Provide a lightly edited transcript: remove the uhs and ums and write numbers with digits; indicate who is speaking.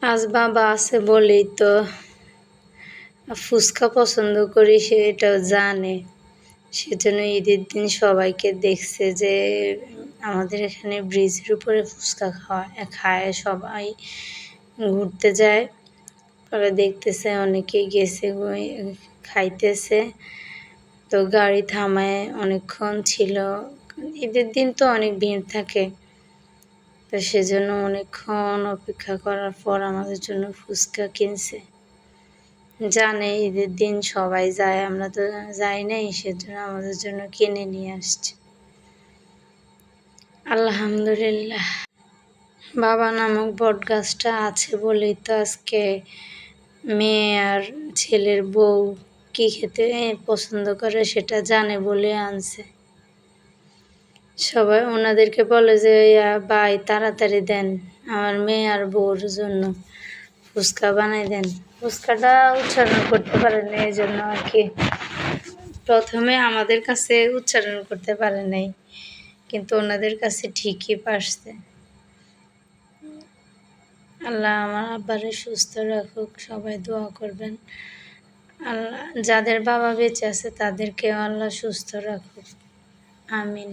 Speaker 1: আজ বাবা আছে বলেই তো ফুচকা পছন্দ করি, সে এটাও জানে। সেজন্য ঈদের দিন সবাইকে দেখছে যে আমাদের এখানে ব্রিজের উপরে ফুচকা খায় সবাই, ঘুরতে যায়। পরে দেখতেছে অনেকেই গেছে খাইতেছে, তো গাড়ি থামায় অনেকক্ষণ ছিল। ঈদের দিন তো অনেক ভিড় থাকে, তো সেজন্য অনেকক্ষণ অপেক্ষা করার পর আমাদের জন্য ফুচকা কিনছে। জানে ঈদের দিন সবাই যায়, আমরা তো যাই নাই, সেজন্য আমাদের জন্য কিনে নিয়ে আসছে। আলহামদুলিল্লাহ। বাবা নামক বটগাছটা আছে বলেই তো আজকে মেয়ে আর ছেলের বউ কি খেতে পছন্দ করে সেটা জানে বলে আনছে। সবাই ওনাদেরকে বলে যে ভাই তাড়াতাড়ি দেন, আমার মেয়ে আর বউর জন্য ফুচকা বানাই দেন। ফুচকাটা উচ্চারণ করতে পারে না, এই জন্য আর কি প্রথমে আমাদের কাছে উচ্চারণ করতে পারে নাই, কিন্তু ওনাদের কাছে ঠিকই পারছে। আল্লাহ আমার আব্বারে সুস্থ রাখুক, সবাই দোয়া করবেন। আল্লাহ যাদের বাবা বেঁচে আছে তাদেরকেও আল্লাহ সুস্থ রাখুক, আমিন।